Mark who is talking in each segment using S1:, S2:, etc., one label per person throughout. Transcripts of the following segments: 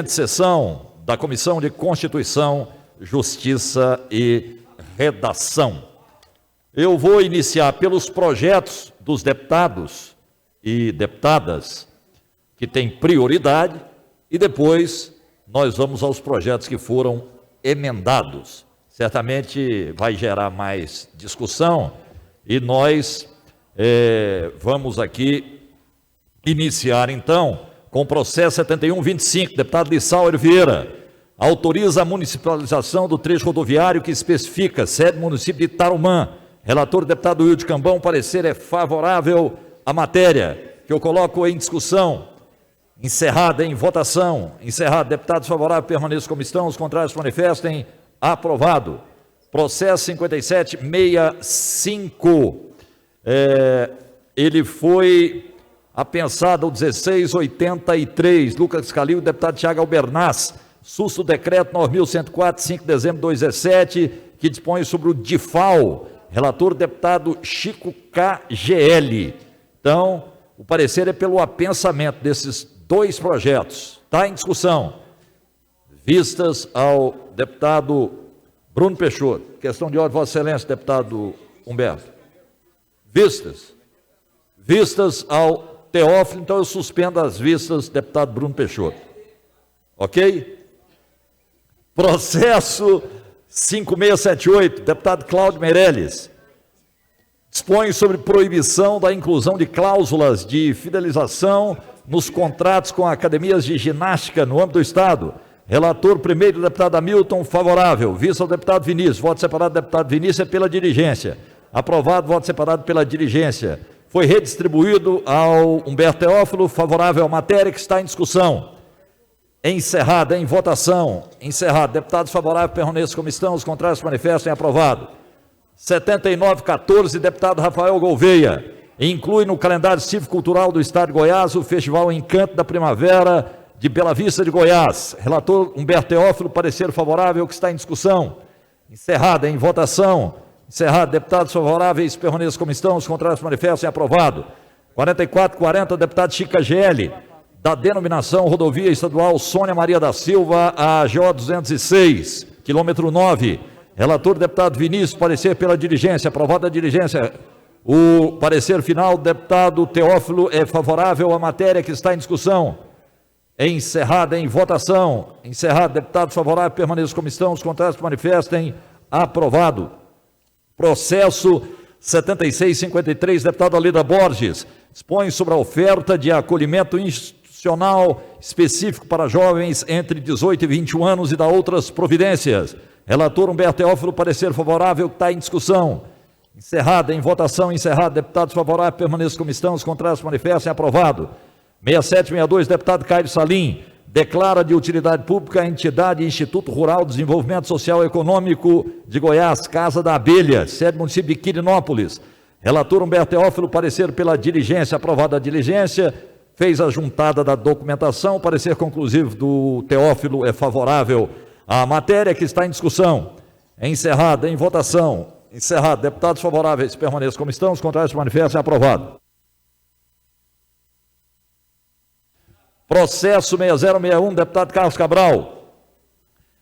S1: Sessão da Comissão de Constituição, Justiça e Redação. Eu vou iniciar pelos projetos dos deputados e deputadas que têm prioridade e depois nós vamos aos projetos que foram emendados. Certamente vai gerar mais discussão e nós vamos aqui iniciar então com o processo 7125, deputado Lissauer Vieira, autoriza a municipalização do trecho rodoviário que especifica sede município de Tarumã. Relator, deputado Wilde Cambão, parecer é favorável à matéria, que eu coloco em discussão. Encerrada em votação. Encerrado. Deputados favoráveis permaneçam como estão, os contrários manifestem. Aprovado. Processo 5765. Ele foi apensado ao 1683, Lucas Calil, deputado Tiago Albernaz, susto decreto 9.104, 5 de dezembro de 2017, que dispõe sobre o DIFAL, relator deputado Chico KGL. Então, o parecer é pelo apensamento desses dois projetos. Está em discussão. Vistas ao deputado Bruno Peixoto. Questão de ordem, Vossa Excelência, deputado Humberto. Vistas ao Teófilo, então eu suspendo as vistas, deputado Bruno Peixoto. Ok? Processo 5678, deputado Cláudio Meirelles. Dispõe sobre proibição da inclusão de cláusulas de fidelização nos contratos com academias de ginástica no âmbito do Estado. Relator primeiro, deputado Hamilton, favorável. Vista ao deputado Vinícius. Voto separado do deputado Vinícius é pela diligência. Aprovado, voto separado pela diligência. Foi redistribuído ao Humberto Teófilo, favorável à matéria que está em discussão. Encerrada em votação. Encerrado. Deputados favoráveis permaneçam como estão, os contrários manifestem. Aprovado. 7914, deputado Rafael Gouveia. Inclui no calendário cívico-cultural do Estado de Goiás o Festival Encanto da Primavera de Bela Vista de Goiás. Relator Humberto Teófilo, parecer favorável que está em discussão. Encerrada em votação. Encerrado. Deputados favoráveis permaneçam como estão, os contrários manifestem. Aprovado. 4440, deputado Chica GL, da denominação Rodovia Estadual Sônia Maria da Silva, a GO 206, quilômetro 9. Relator, deputado Vinícius, parecer pela diligência. Aprovada a diligência. O parecer final, deputado Teófilo, é favorável à matéria que está em discussão. Encerrada em votação. Encerrado. Deputados favoráveis permaneçam como estão, os contrários manifestem. Aprovado. Processo 7653, deputado Alida Borges, dispõe sobre a oferta de acolhimento institucional específico para jovens entre 18 e 21 anos e da outras providências. Relator Humberto Teófilo, parecer favorável, que está em discussão. Encerrada em votação, encerrado. Deputados favoráveis permaneçam como estão, os contrários manifestem. Aprovado. 6762, deputado Caio Salim, declara de utilidade pública a entidade Instituto Rural de Desenvolvimento Social e Econômico de Goiás, Casa da Abelha, sede município de Quirinópolis. Relator Humberto Teófilo, parecer pela diligência. Aprovada a diligência, fez a juntada da documentação. Parecer conclusivo do Teófilo é favorável à matéria que está em discussão. Encerrada em votação. Encerrado. Deputados favoráveis permaneçam como estão, os contrários manifestem. Aprovado. Processo 6061, deputado Carlos Cabral,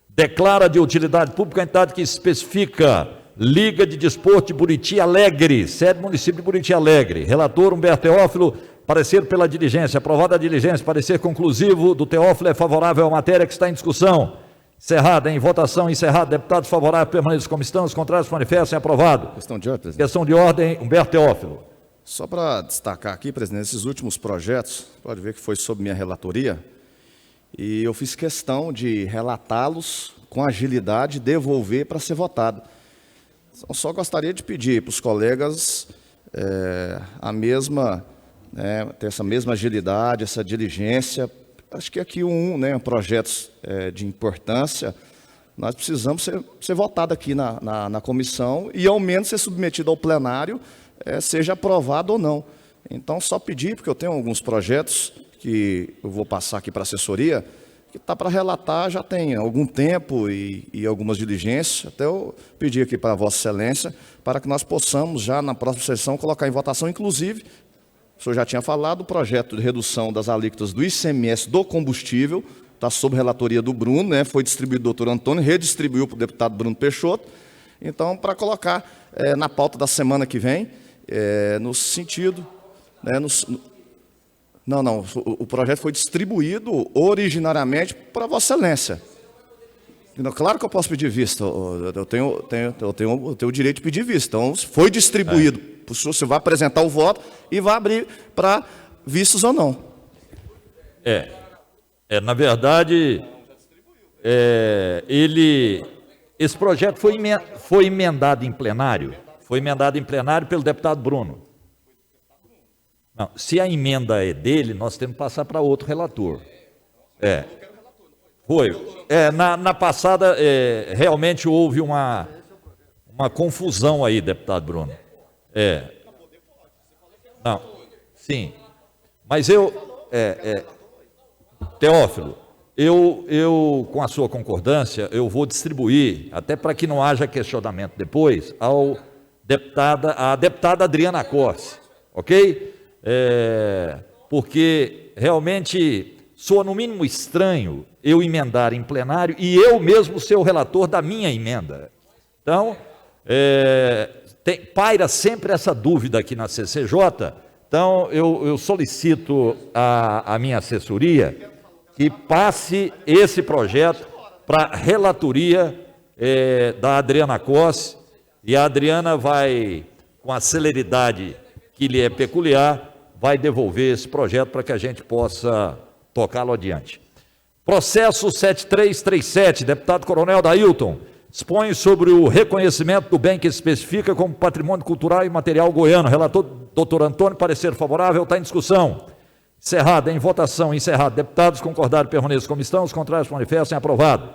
S1: declara de utilidade pública a entidade que especifica Liga de Desporto de Buriti Alegre, sede município de Buriti Alegre. Relator Humberto Teófilo, parecer pela diligência. Aprovada a diligência, parecer conclusivo do Teófilo é favorável à matéria que está em discussão. Encerrada em votação, encerrado. Deputados favoráveis permaneçam como estão, os contrários manifestem. Aprovado.
S2: Questão de ordem, presidente.
S1: Questão de ordem, Humberto Teófilo.
S2: Só para destacar aqui, presidente, esses últimos projetos, pode ver que foi sob minha relatoria, e eu fiz questão de relatá-los com agilidade e devolver para ser votado. Então, só gostaria de pedir para os colegas ter essa mesma agilidade, essa diligência. Acho que aqui projetos de importância, nós precisamos ser votado aqui na comissão e ao menos ser submetido ao plenário, seja aprovado ou não. Então, só pedir, porque eu tenho alguns projetos que eu vou passar aqui para a assessoria, que está para relatar já tem algum tempo e algumas diligências. Até eu pedi aqui para Vossa Excelência, para que nós possamos já na próxima sessão colocar em votação, inclusive, o senhor já tinha falado, o projeto de redução das alíquotas do ICMS do combustível, está sob relatoria do Bruno, né? Foi distribuído do doutor Antônio, redistribuiu para o deputado Bruno Peixoto. Então, para colocar na pauta da semana que vem, no sentido... Né, Não, o projeto foi distribuído originariamente para Vossa Excelência. Claro que eu posso pedir vista, eu tenho o direito de pedir vista. Então, foi distribuído, você vai apresentar o voto e vai abrir para vistos ou não.
S1: Na verdade, esse projeto foi emendado em plenário, pelo deputado Bruno. Não, se a emenda é dele, nós temos que passar para outro relator. Foi. Na passada, realmente houve uma confusão aí, deputado Bruno. Não, sim. Mas Teófilo, eu, com a sua concordância, eu vou distribuir, até para que não haja questionamento depois, à deputada Adriana Corse, ok? Porque realmente soa no mínimo estranho eu emendar em plenário e eu mesmo ser o relator da minha emenda. Então, paira sempre essa dúvida aqui na CCJ. Então, eu solicito à minha assessoria que passe esse projeto para a relatoria da Adriana Corse, e a Adriana vai, com a celeridade que lhe é peculiar, vai devolver esse projeto para que a gente possa tocá-lo adiante. Processo 7337, deputado Coronel Dailton, dispõe sobre o reconhecimento do bem que se especifica como patrimônio cultural e material goiano. Relator, doutor Antônio, parecer favorável, está em discussão. Encerrado, em votação, encerrado. Deputados concordaram, permaneçam como estão, os contrários manifestem, aprovado.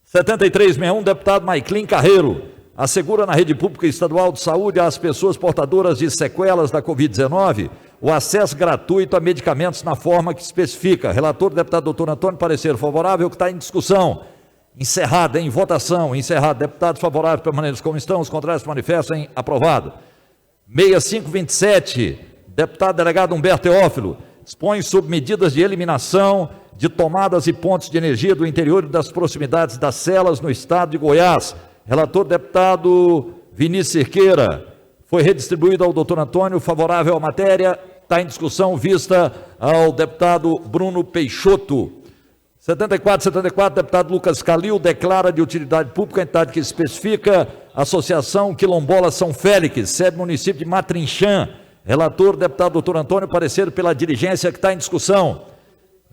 S1: 7361, deputado Maiclin Carreiro, assegura na rede pública estadual de saúde às pessoas portadoras de sequelas da Covid-19 o acesso gratuito a medicamentos na forma que especifica. Relator, deputado doutor Antônio, parecer favorável, que está em discussão. Encerrada, em votação, encerrado. Deputados favoráveis permanentes como estão, os contrários manifestem, aprovado. 6527, deputado delegado Humberto Teófilo, dispõe sobre medidas de eliminação de tomadas e pontos de energia do interior e das proximidades das celas no estado de Goiás. Relator, deputado Vinícius Cerqueira, foi redistribuído ao doutor Antônio, favorável à matéria, está em discussão, vista ao deputado Bruno Peixoto. 74, deputado Lucas Calil, declara de utilidade pública a entidade que especifica Associação Quilombola São Félix, sede município de Matrinchã. Relator, deputado doutor Antônio, parecer pela diligência que está em discussão.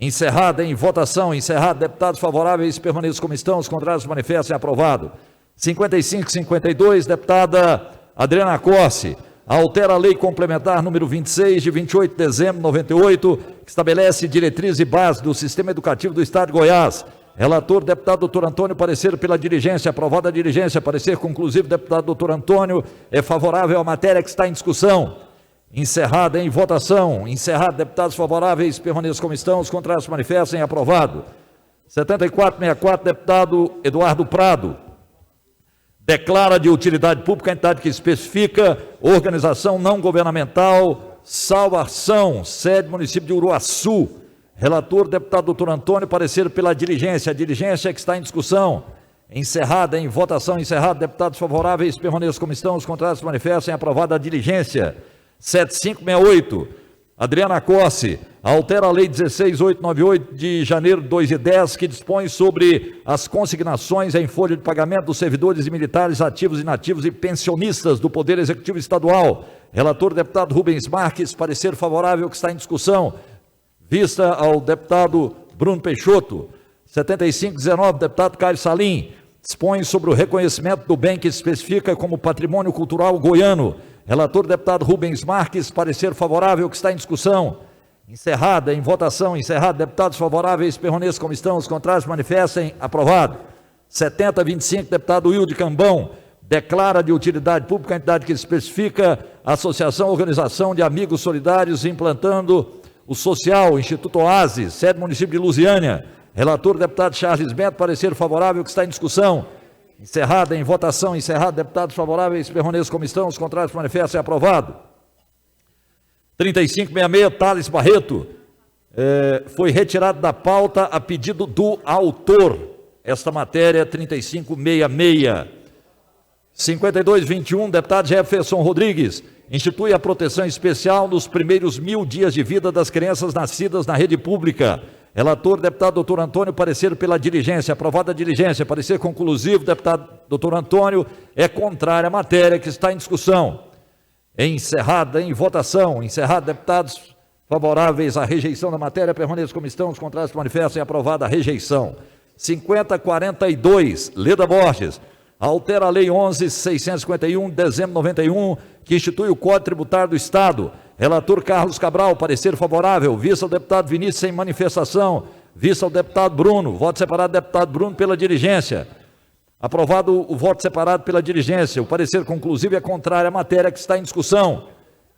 S1: Encerrada, em votação, encerrado. Deputados favoráveis permaneçam como estão, os contrários manifestem, aprovado. 55-52, deputada Adriana Corse, altera a lei complementar número 26, de 28 de dezembro de 98, que estabelece diretrizes e bases do sistema educativo do estado de Goiás. Relator, deputado doutor Antônio, parecer pela diligência, aprovada a diligência, parecer conclusivo, deputado doutor Antônio, é favorável à matéria que está em discussão. Encerrada, em votação, encerrado. Deputados favoráveis permaneçam como estão, os contrários manifestem, aprovado. 74-64, deputado Eduardo Prado, declara de utilidade pública a entidade que especifica organização não governamental Salvação, sede município de Uruaçu. Relator, deputado doutor Antônio, parecer pela diligência, a diligência que está em discussão. Encerrada, em votação, encerrado. Deputados favoráveis permaneçam como estão, os contrários manifestem, aprovada a diligência. 7568, Adriana Corse, altera a lei 16898 de janeiro de 2010, que dispõe sobre as consignações em folha de pagamento dos servidores e militares ativos e inativos e pensionistas do Poder Executivo Estadual. Relator, deputado Rubens Marques, parecer favorável que está em discussão. Vista ao deputado Bruno Peixoto. 7519, deputado Caio Salim, dispõe sobre o reconhecimento do bem que se especifica como patrimônio cultural goiano. Relator, deputado Rubens Marques, parecer favorável que está em discussão. Encerrada, em votação, encerrado. Deputados favoráveis permaneçam como estão, os contrários manifestem, aprovado. 7025, deputado Wilde Cambão, declara de utilidade pública a entidade que especifica a Associação Organização de Amigos Solidários implantando o Social, Instituto Oasis, sede município de Lusiânia. Relator, deputado Charles Bento, parecer favorável que está em discussão. Encerrada, em votação, encerrado. Deputados favoráveis permaneçam como estão, os contrários manifestem, aprovado. 3566, Thales Barreto, foi retirado da pauta a pedido do autor. Esta matéria 3566. 5221, deputado Jefferson Rodrigues, institui a proteção especial nos primeiros 1000 dias de vida das crianças nascidas na rede pública. Relator, deputado doutor Antônio, parecer pela diligência. Aprovada a diligência, parecer conclusivo, deputado doutor Antônio, é contrária à matéria que está em discussão. Encerrada em votação. Encerrado, deputados favoráveis à rejeição da matéria, permaneçam como estão, os contrários manifestem. Aprovada a rejeição. 5042, Leda Borges, altera a Lei 11.651, dezembro de 91, que institui o Código Tributário do Estado. Relator Carlos Cabral, parecer favorável. Vista ao deputado Vinícius sem manifestação. Vista ao deputado Bruno. Voto separado do deputado Bruno pela diligência. Aprovado o voto separado pela diligência. O parecer conclusivo é contrário à matéria que está em discussão.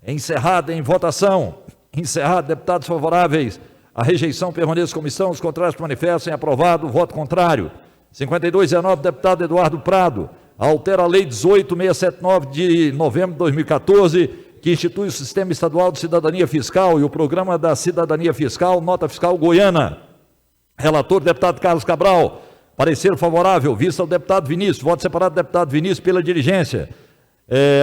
S1: Encerrada em votação. Encerrado, deputados favoráveis. A rejeição permaneça como estão. Os contrários manifestem. Aprovado o voto contrário. 5219, deputado Eduardo Prado. Altera a Lei 18.679 de novembro de 2014, que institui o Sistema Estadual de Cidadania Fiscal e o Programa da Cidadania Fiscal, Nota Fiscal Goiana. Relator, deputado Carlos Cabral. Parecer favorável. Vista ao deputado Vinícius. Voto separado do deputado Vinícius pela diligência.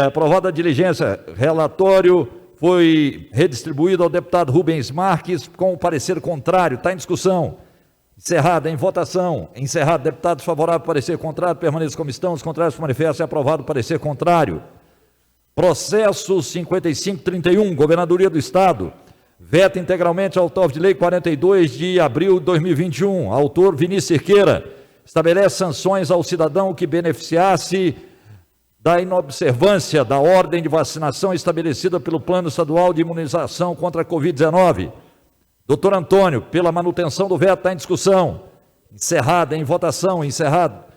S1: Aprovada a diligência. Relatório foi redistribuído ao deputado Rubens Marques com o parecer contrário. Está em discussão. Encerrada em votação. Encerrado, deputados favoráveis, parecer contrário, permaneça como estão. Os contrários se manifestam. Aprovado o parecer contrário. Processo 5531, Governadoria do Estado. Veta integralmente ao autor de lei 42 de abril de 2021. Autor Vinícius Cerqueira. Estabelece sanções ao cidadão que beneficiasse da inobservância da ordem de vacinação estabelecida pelo Plano Estadual de Imunização contra a Covid-19. Doutor Antônio, pela manutenção do veto, está em discussão. Encerrada em votação. Encerrado.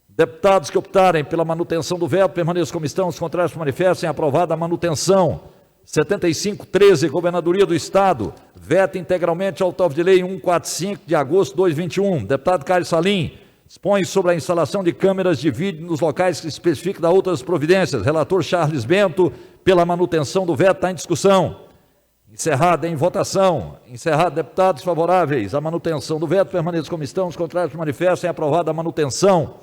S1: Deputados que optarem pela manutenção do veto, permaneçam como estão, os contrários manifestem. Aprovada a manutenção. 7513, Governadoria do Estado. Veta integralmente ao autor de lei 145 de agosto de 2021. Deputado Carlos Salim. Dispõe sobre a instalação de câmeras de vídeo nos locais que especifica da outras providências. Relator Charles Bento, pela manutenção do veto, está em discussão. Encerrada em votação. Encerrado, deputados favoráveis à manutenção do veto, permaneçam como estão, os contrários manifestem. Aprovada a manutenção.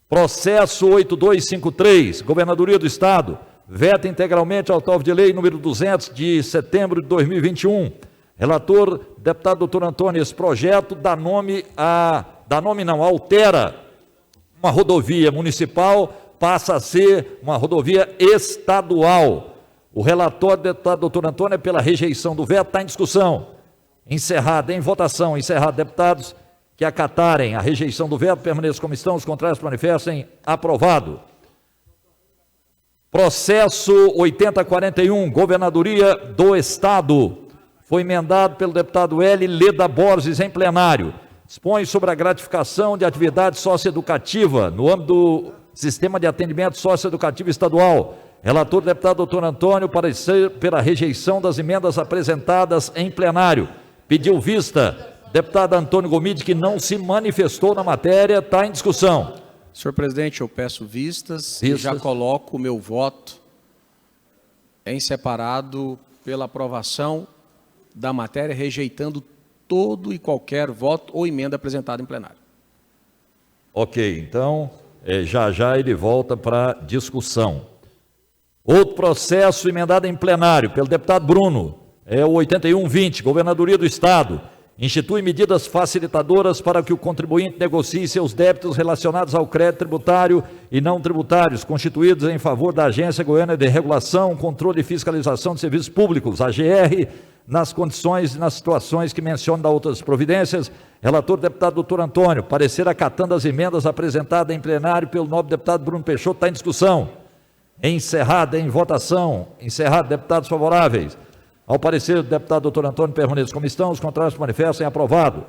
S1: Processo 8253, Governadoria do Estado. Veta integralmente ao autor de lei número 200 de setembro de 2021. Relator, deputado doutor Antônio, esse projeto altera uma rodovia municipal, passa a ser uma rodovia estadual. O relator, deputado doutor Antônio, é pela rejeição do veto, está em discussão. Encerrada em votação. Encerrado, deputados que acatarem a rejeição do veto, permaneçam como estão, os contrários manifestem. Aprovado. Processo 8041, Governadoria do Estado. Foi emendado pelo deputado L. Leda Borges em plenário. Dispõe sobre a gratificação de atividade socioeducativa no âmbito do Sistema de Atendimento Socioeducativo Estadual. Relator, deputado doutor Antônio, parecer pela rejeição das emendas apresentadas em plenário. Pediu vista. Deputado Antônio Gomide, que não se manifestou na matéria, está em discussão.
S3: Senhor presidente, eu peço vistas e já coloco o meu voto em separado pela aprovação da matéria, rejeitando todo e qualquer voto ou emenda apresentada em plenário.
S1: Ok, então, já ele volta para discussão. Outro processo emendado em plenário pelo deputado Bruno, é o 8120, Governadoria do Estado. Institui medidas facilitadoras para que o contribuinte negocie seus débitos relacionados ao crédito tributário e não tributários, constituídos em favor da Agência Goiana de Regulação, Controle e Fiscalização de Serviços Públicos, AGR, nas condições e nas situações que mencionam da outras providências. Relator, deputado doutor Antônio, parecer acatando as emendas apresentadas em plenário pelo nobre deputado Bruno Peixoto, está em discussão. Encerrada em votação. Encerrado, deputados favoráveis. Ao parecer do deputado doutor Antônio, permaneça como estão, os contrários manifestem. Aprovado.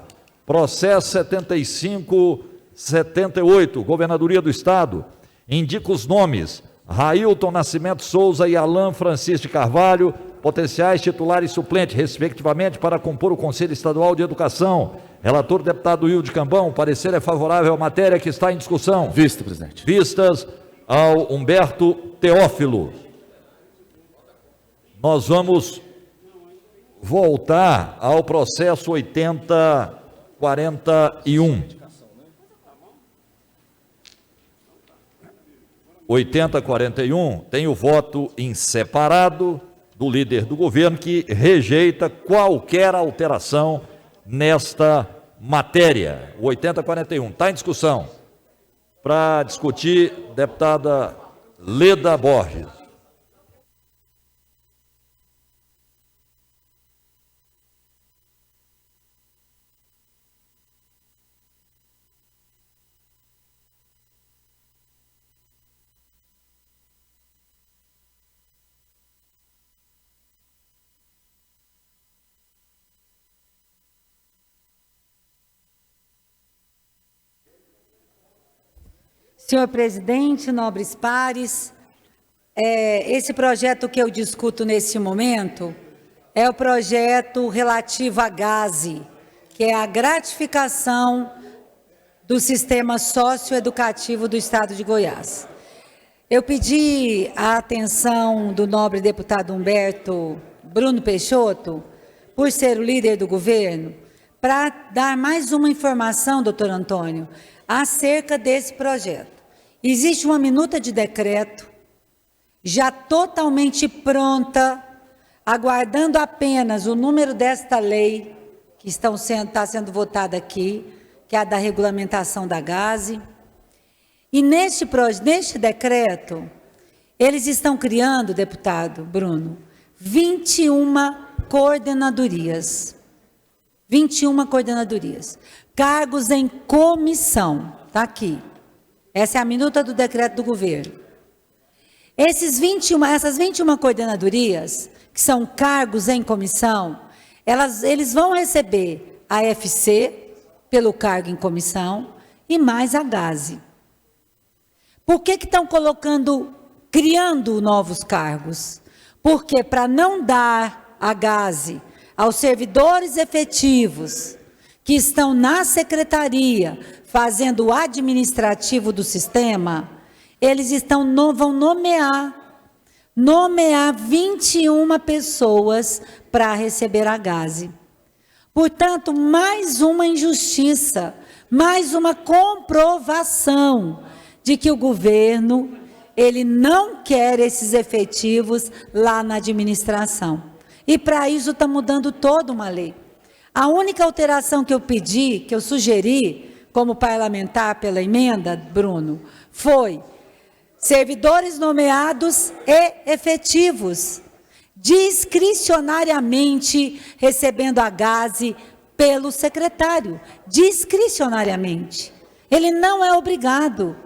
S1: Processo 7578, Governadoria do Estado. Indica os nomes: Railton Nascimento Souza e Alain Francisco de Carvalho, potenciais titulares e suplentes, respectivamente, para compor o Conselho Estadual de Educação. Relator, deputado Wilde Cambão, parecer é favorável à matéria que está em discussão.
S4: Vista, presidente.
S1: Vistas ao Humberto Teófilo. Nós vamos voltar ao processo 8041. 8041 tem o voto em separado do líder do governo, que rejeita qualquer alteração nesta matéria. O 8041 está em discussão. Para discutir, deputada Leda Borges.
S4: Senhor presidente, nobres pares, esse projeto que eu discuto nesse momento é o projeto relativo à GASE, que é a gratificação do sistema socioeducativo do Estado de Goiás. Eu pedi a atenção do nobre deputado Humberto Bruno Peixoto, por ser o líder do governo, para dar mais uma informação, doutor Antônio, acerca desse projeto. Existe uma minuta de decreto, já totalmente pronta, aguardando apenas o número desta lei, que está sendo votada aqui, que é a da regulamentação da GASE. E neste decreto, eles estão criando, deputado Bruno, 21 coordenadorias. 21 coordenadorias. Cargos em comissão, está aqui. Essa é a minuta do decreto do governo. Essas 21 coordenadorias, que são cargos em comissão, eles vão receber a FC, pelo cargo em comissão, e mais a GASE. Por que estão criando novos cargos? Porque para não dar a GASE aos servidores efetivos que estão na secretaria, fazendo o administrativo do sistema, eles vão nomear 21 pessoas para receber a GASE. Portanto, mais uma injustiça, mais uma comprovação de que o governo, ele não quer esses efetivos lá na administração. E para isso está mudando toda uma lei. A única alteração que eu pedi, que eu sugeri, como parlamentar pela emenda, Bruno, foi servidores nomeados e efetivos, discricionariamente recebendo a GASE pelo secretário, discricionariamente. Ele não é obrigado,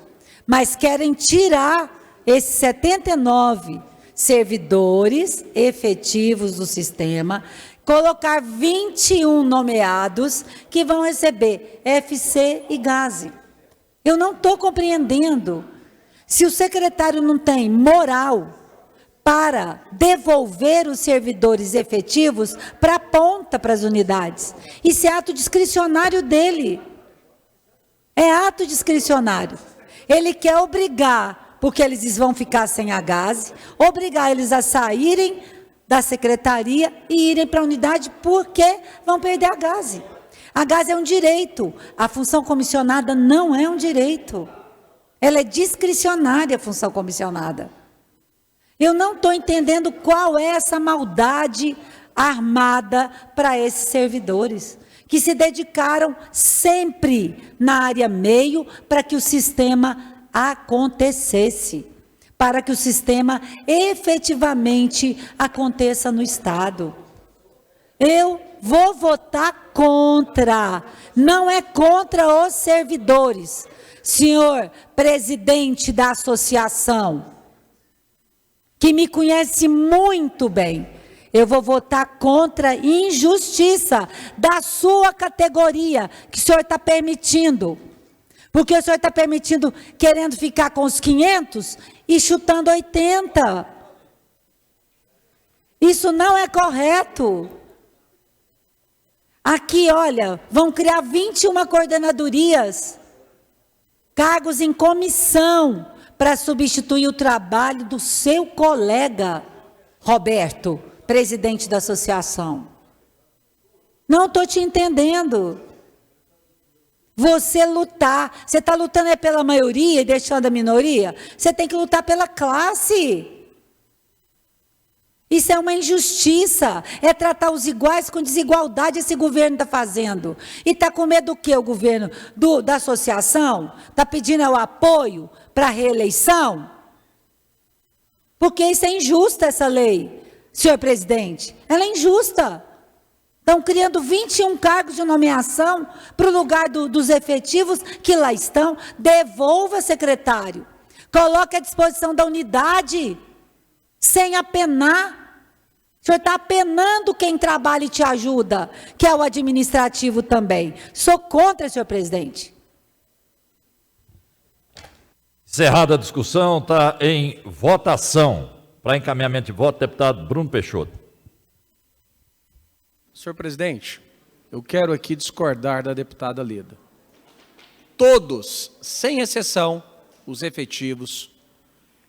S4: mas querem tirar esses 79 servidores efetivos do sistema, colocar 21 nomeados que vão receber FC e GASE. Eu não estou compreendendo. Se o secretário não tem moral para devolver os servidores efetivos para a ponta, para as unidades, isso é ato discricionário dele. É ato discricionário. Ele quer obrigar, porque eles vão ficar sem a GASE, obrigar eles a saírem da secretaria e irem para a unidade, porque vão perder a GASE. A GASE é um direito, a função comissionada não é um direito. Ela é discricionária, a função comissionada. Eu não estou entendendo qual é essa maldade armada para esses servidores, que se dedicaram sempre na área meio para que o sistema acontecesse, para que o sistema efetivamente aconteça no Estado. Eu vou votar contra, não é contra os servidores. Senhor presidente da associação, que me conhece muito bem, eu vou votar contra injustiça da sua categoria, que o senhor está permitindo. Porque o senhor está permitindo, querendo ficar com os 500 e chutando 80. Isso não é correto. Aqui, olha, vão criar 21 coordenadorias, cargos em comissão, para substituir o trabalho do seu colega, Roberto, presidente da associação. Não estou te entendendo. Você lutar, você está lutando pela maioria e deixando a minoria? Você tem que lutar pela classe. Isso é uma injustiça, é tratar os iguais com desigualdade, esse governo está fazendo. E está com medo do quê, o governo? Da associação? Está pedindo o apoio para a reeleição? Porque isso é injusta, essa lei, senhor presidente. Ela é injusta. Estão criando 21 cargos de nomeação para o lugar dos efetivos que lá estão. Devolva, secretário. Coloque à disposição da unidade, sem apenar. O senhor está apenando quem trabalha e te ajuda, que é o administrativo também. Sou contra, senhor presidente.
S1: Encerrada a discussão, está em votação. Para encaminhamento de voto, deputado Bruno Peixoto.
S3: Senhor presidente, eu quero aqui discordar da deputada Leda. Todos, sem exceção, os efetivos,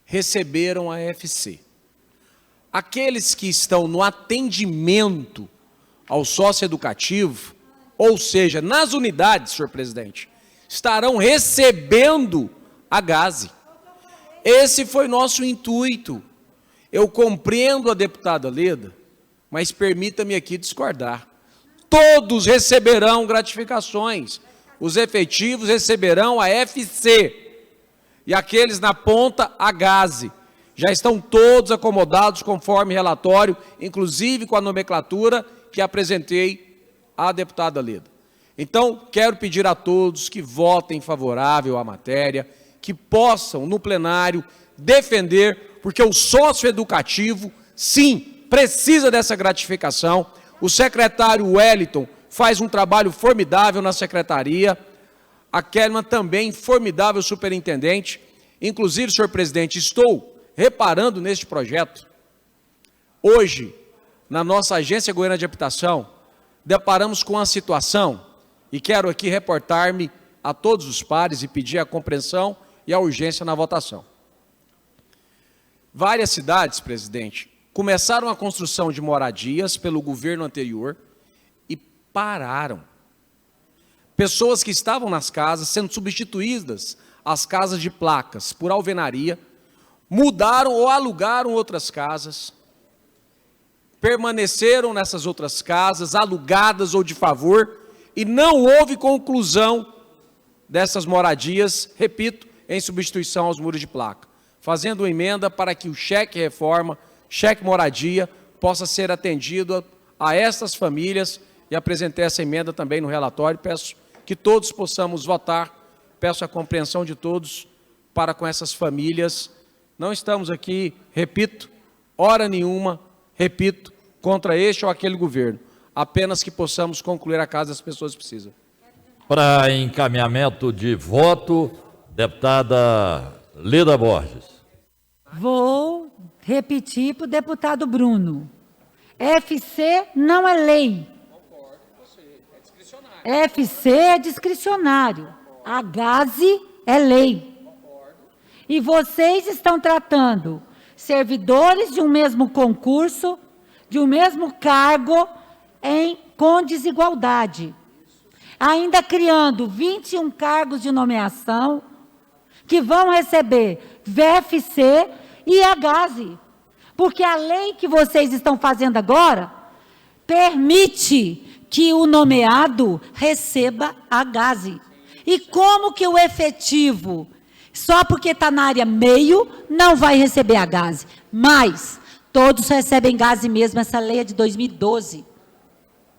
S3: receberam a FC. Aqueles que estão no atendimento ao socioeducativo, ou seja, nas unidades, senhor presidente, estarão recebendo a GASE. Esse foi nosso intuito. Eu compreendo a deputada Leda, mas permita-me aqui discordar. Todos receberão gratificações. Os efetivos receberão a FC. E aqueles na ponta, a GASE. Já estão todos acomodados conforme relatório, inclusive com a nomenclatura que apresentei à deputada Leda. Então, quero pedir a todos que votem favorável à matéria, que possam, no plenário, defender, porque o socioeducativo, sim, precisa dessa gratificação. O secretário Wellington faz um trabalho formidável na secretaria, a Kelman também, formidável superintendente. Inclusive, senhor presidente, estou reparando neste projeto. Hoje, na nossa Agência Goiana de Habitação, deparamos com uma situação, e quero aqui reportar-me a todos os pares e pedir a compreensão e a urgência na votação. Várias cidades, presidente, começaram a construção de moradias pelo governo anterior e pararam. Pessoas que estavam nas casas sendo substituídas às casas de placas por alvenaria, mudaram ou alugaram outras casas, permaneceram nessas outras casas, alugadas ou de favor, e não houve conclusão dessas moradias, repito, em substituição aos muros de placa, fazendo uma emenda para que o cheque reforma, cheque moradia, possa ser atendido a estas famílias, e apresentei essa emenda também no relatório. Peço que todos possamos votar, peço a compreensão de todos para com essas famílias. Não estamos aqui, repito, hora nenhuma, repito, contra este ou aquele governo, apenas que possamos concluir a casa das pessoas que precisam.
S1: Para encaminhamento de voto, deputada Leda Borges.
S4: Vou repetir para o deputado Bruno. FC não é lei. FC é discricionário. A GASE é lei. E vocês estão tratando servidores de um mesmo concurso, de um mesmo cargo, com desigualdade. Ainda criando 21 cargos de nomeação, que vão receber VFC e a GASE. Porque a lei que vocês estão fazendo agora permite que o nomeado receba a GASE. E como que o efetivo, só porque está na área meio, não vai receber a GASE? Mas todos recebem GASE mesmo, essa lei é de 2012.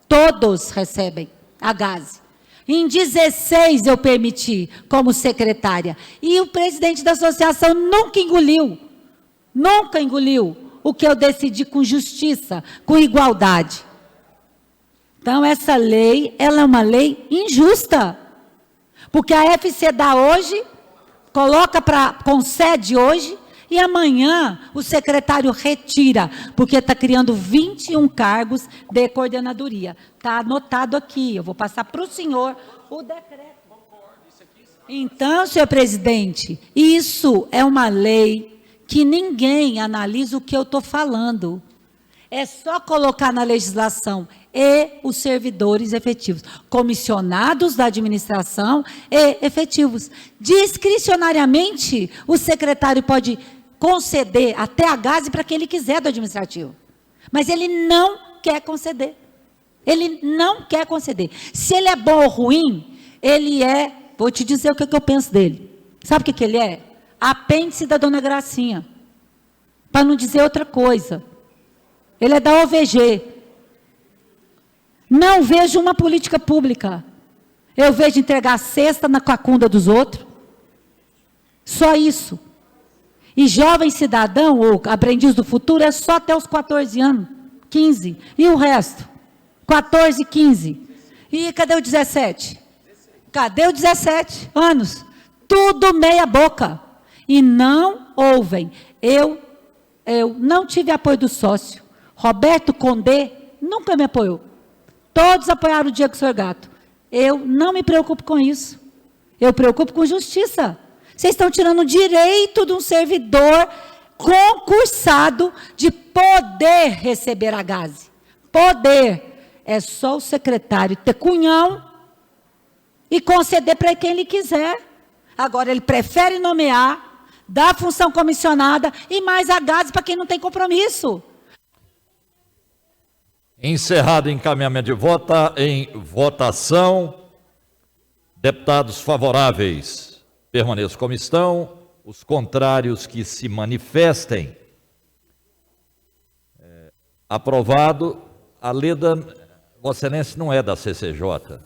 S4: Todos recebem a GASE. Em 16 eu permiti como secretária. E o presidente da associação nunca engoliu o que eu decidi com justiça, com igualdade. Então, essa lei, ela é uma lei injusta. Porque a FC dá hoje, concede hoje, e amanhã o secretário retira, porque está criando 21 cargos de coordenadoria. Está anotado aqui, eu vou passar para o senhor o decreto. Então, senhor presidente, isso é uma lei que ninguém analisa o que eu estou falando. É só colocar na legislação e os servidores efetivos, comissionados da administração e efetivos. Discricionariamente, o secretário pode conceder até a GASE para quem ele quiser do administrativo. Mas ele não quer conceder. Ele não quer conceder. Se ele é bom ou ruim, ele é, vou te dizer o que eu penso dele. Sabe o que ele é? Apêndice da dona Gracinha. Para não dizer outra coisa. Ele é da OVG. Não vejo uma política pública. Eu vejo entregar a cesta na cacunda dos outros. Só isso. E jovem cidadão, ou aprendiz do futuro, é só até os 14 anos, 15. E o resto? 14, 15. E cadê o 17? Cadê o 17 anos? Tudo meia boca. E não ouvem. Eu não tive apoio do sócio. Roberto Condé nunca me apoiou. Todos apoiaram o Diego Sorgato. Eu não me preocupo com isso. Eu me preocupo com justiça. Vocês estão tirando o direito de um servidor concursado de poder receber a GASE. Poder. É só o secretário ter cunhão e conceder para quem ele quiser. Agora, ele prefere nomear, dar função comissionada e mais a GASE para quem não tem compromisso.
S1: Encerrado o encaminhamento de votação. Deputados favoráveis, permaneçam como estão. Os contrários que se manifestem. Aprovado. A Leda, Vossa Excelência, não é da CCJ.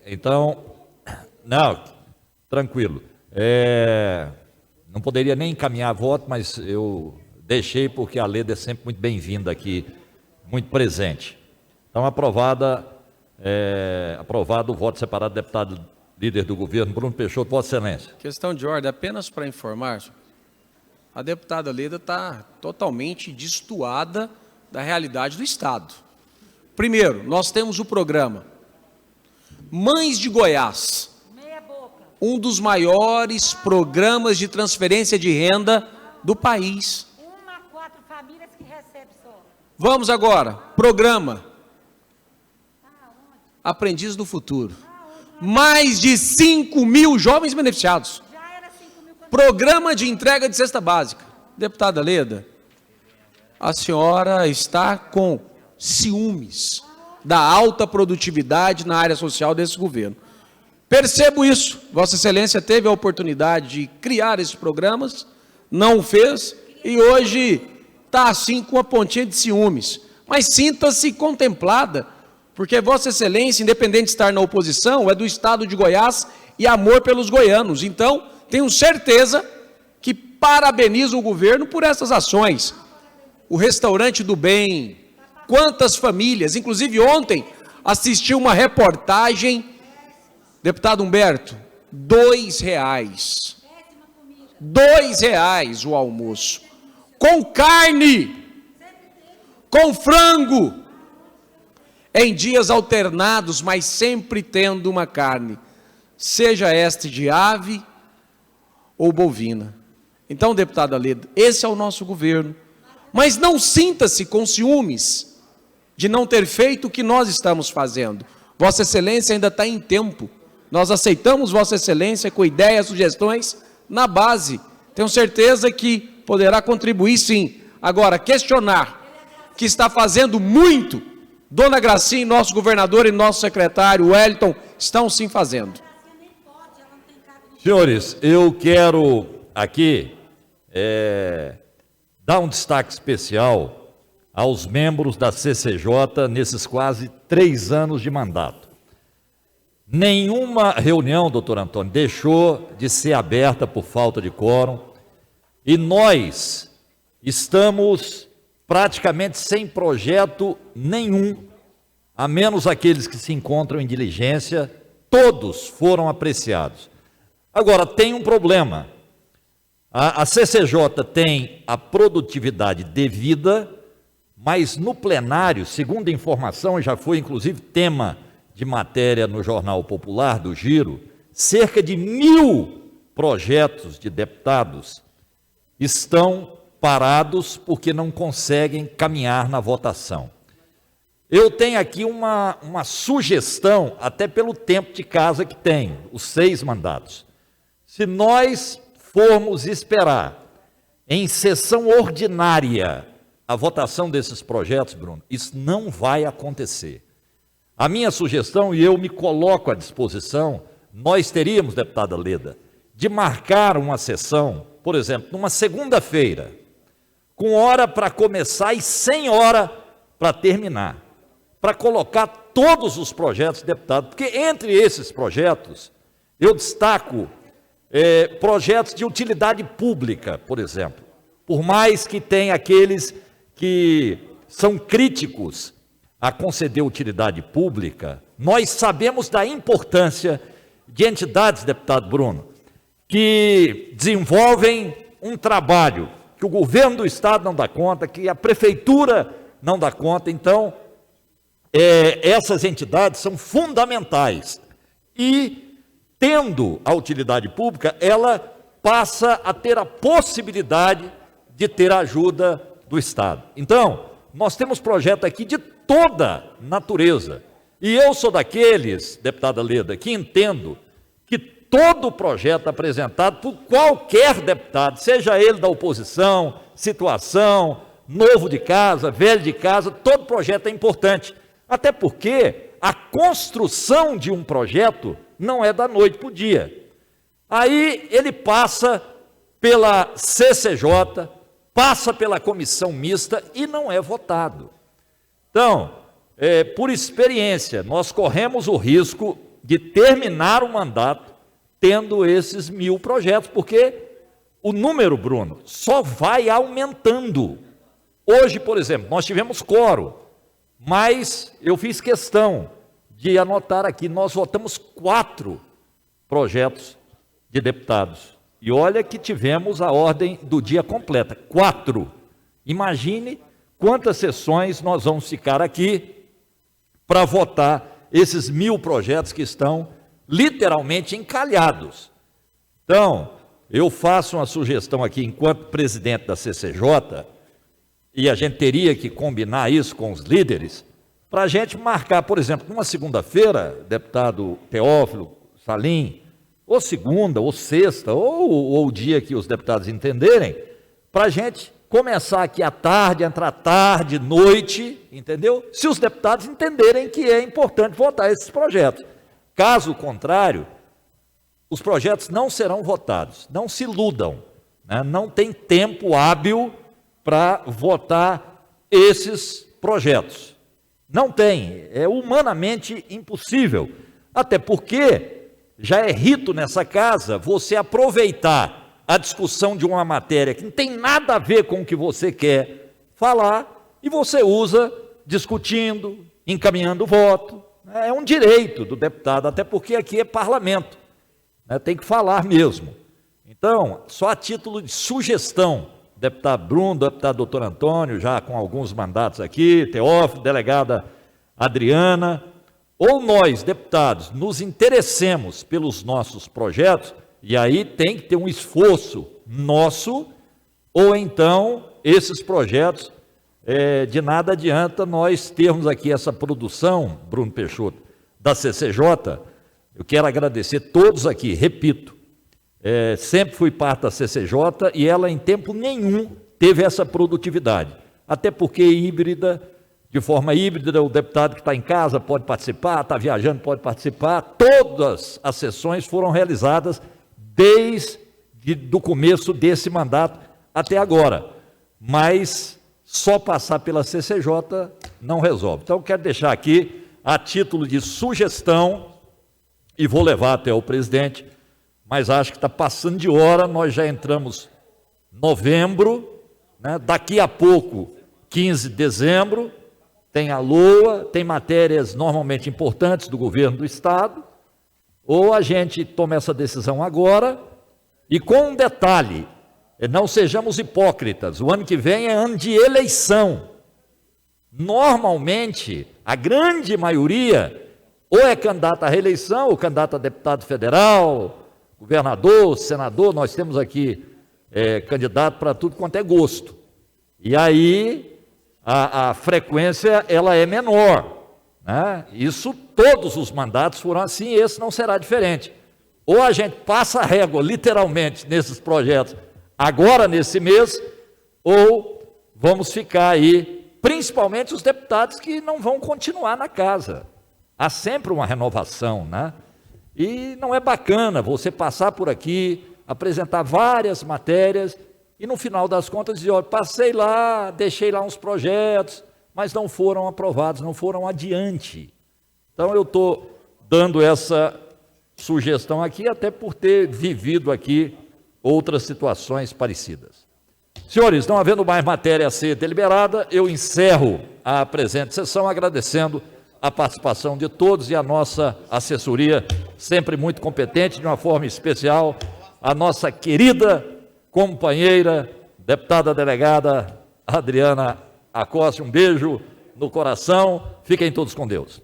S1: Então, não, tranquilo. Não poderia nem encaminhar voto, mas eu deixei porque a Leda é sempre muito bem-vinda aqui, muito presente. Então, aprovado o voto separado do deputado líder do governo, Bruno Peixoto. Vossa Excelência.
S3: Questão de ordem, apenas para informar, a deputada Leda está totalmente destoada da realidade do Estado. Primeiro, nós temos o programa Mães de Goiás, um dos maiores programas de transferência de renda do país.
S4: 1 a 4 famílias que recebem só.
S3: Vamos agora, programa Aprendiz do Futuro. Mais de 5 mil jovens beneficiados.
S4: Já era 5 mil.
S3: Programa de entrega de cesta básica. Deputada Leda, a senhora está com ciúmes da alta produtividade na área social desse governo. Percebo isso. Vossa Excelência teve a oportunidade de criar esses programas, não o fez, e hoje está assim com a pontinha de ciúmes. Mas sinta-se contemplada, porque Vossa Excelência, independente de estar na oposição, é do Estado de Goiás e amor pelos goianos. Então, tenho certeza que parabenizo o governo por essas ações. O Restaurante do Bem, quantas famílias, inclusive ontem assisti uma reportagem, deputado Humberto, R$2. R$2 o almoço, com carne, com frango, em dias alternados, mas sempre tendo uma carne, seja esta de ave ou bovina. Então, deputada Leda, esse é o nosso governo. Mas não sinta-se com ciúmes de não ter feito o que nós estamos fazendo. Vossa Excelência ainda está em tempo. Nós aceitamos Vossa Excelência com ideias, sugestões na base. Tenho certeza que poderá contribuir sim. Agora, questionar que está fazendo muito, Dona Gracinha, nosso governador e nosso secretário Wellington, estão sim fazendo.
S1: Senhores, eu quero aqui dar um destaque especial aos membros da CCJ nesses quase 3 anos de mandato. Nenhuma reunião, doutor Antônio, deixou de ser aberta por falta de quórum, e nós estamos praticamente sem projeto nenhum, a menos aqueles que se encontram em diligência, todos foram apreciados. Agora, tem um problema. A CCJ tem a produtividade devida, mas no plenário, segundo a informação, já foi inclusive tema de matéria no Jornal Popular do Giro, cerca de 1000 projetos de deputados estão parados porque não conseguem caminhar na votação. Eu tenho aqui uma sugestão, até pelo tempo de casa que tem, os 6 mandatos. Se nós formos esperar em sessão ordinária a votação desses projetos, Bruno, isso não vai acontecer. A minha sugestão, e eu me coloco à disposição, nós teríamos, deputada Leda, de marcar uma sessão, por exemplo, numa segunda-feira, com hora para começar e sem hora para terminar, para colocar todos os projetos, deputado, porque entre esses projetos, eu destaco projetos de utilidade pública, por exemplo, por mais que tenha aqueles que são críticos a conceder utilidade pública, nós sabemos da importância de entidades, deputado Bruno, que desenvolvem um trabalho que o governo do estado não dá conta, que a prefeitura não dá conta. Então, essas entidades são fundamentais. E, tendo a utilidade pública, ela passa a ter a possibilidade de ter a ajuda do estado. Então, nós temos projeto aqui de toda natureza. E eu sou daqueles, deputada Leda, que entendo que todo projeto apresentado por qualquer deputado, seja ele da oposição, situação, novo de casa, velho de casa, todo projeto é importante. Até porque a construção de um projeto não é da noite para o dia. Aí ele passa pela CCJ, passa pela comissão mista e não é votado. Então, por experiência, nós corremos o risco de terminar o mandato tendo esses 1000 projetos, porque o número, Bruno, só vai aumentando. Hoje, por exemplo, nós tivemos quórum, mas eu fiz questão de anotar aqui, nós votamos 4 projetos de deputados. E olha que tivemos a ordem do dia completa, 4. Imagine quantas sessões nós vamos ficar aqui para votar esses 1000 projetos que estão literalmente encalhados. Então, eu faço uma sugestão aqui, enquanto presidente da CCJ, e a gente teria que combinar isso com os líderes, para a gente marcar, por exemplo, numa segunda-feira, deputado Teófilo, Salim, ou segunda, ou sexta, ou o dia que os deputados entenderem, para a gente começar aqui à tarde, entrar tarde, noite, entendeu? Se os deputados entenderem que é importante votar esses projetos. Caso contrário, os projetos não serão votados. Não se iludam, né? Não tem tempo hábil para votar esses projetos. Não tem, é humanamente impossível. Até porque já é rito nessa casa você aproveitar a discussão de uma matéria que não tem nada a ver com o que você quer falar e você usa discutindo, encaminhando o voto. É um direito do deputado, até porque aqui é parlamento, né? Tem que falar mesmo. Então, só a título de sugestão, deputado Bruno, deputado doutor Antônio, já com alguns mandatos aqui, Teófilo, delegada Adriana, ou nós, deputados, nos interessemos pelos nossos projetos, e aí tem que ter um esforço nosso, ou então esses projetos, de nada adianta nós termos aqui essa produção, Bruno Peixoto, da CCJ. Eu quero agradecer todos aqui, repito, sempre fui parte da CCJ e ela em tempo nenhum teve essa produtividade, até porque híbrida, de forma híbrida, o deputado que está em casa pode participar, está viajando pode participar, todas as sessões foram realizadas desde o começo desse mandato até agora, mas só passar pela CCJ não resolve. Então, eu quero deixar aqui, a título de sugestão, e vou levar até o presidente, mas acho que está passando de hora, nós já entramos em novembro, né? Daqui a pouco, 15 de dezembro, tem a LOA, tem matérias normalmente importantes do governo do Estado, ou a gente toma essa decisão agora, e com um detalhe, não sejamos hipócritas, o ano que vem é ano de eleição. Normalmente, a grande maioria, ou é candidato à reeleição, ou candidato a deputado federal, governador, senador. Nós temos aqui candidato para tudo quanto é gosto. E aí a frequência ela é menor, né? Isso, todos os mandatos foram assim, esse não será diferente. Ou a gente passa a régua, literalmente, nesses projetos, agora nesse mês, ou vamos ficar aí, principalmente os deputados que não vão continuar na casa. Há sempre uma renovação, né? E não é bacana você passar por aqui, apresentar várias matérias e no final das contas dizer, olha, passei lá, deixei lá uns projetos, mas não foram aprovados, não foram adiante. Então eu estou dando essa sugestão aqui, até por ter vivido aqui outras situações parecidas. Senhores, não havendo mais matéria a ser deliberada, eu encerro a presente sessão agradecendo a participação de todos e a nossa assessoria, sempre muito competente, de uma forma especial, a nossa querida companheira, deputada delegada Adriana Acosta. Um beijo no coração, fiquem todos com Deus.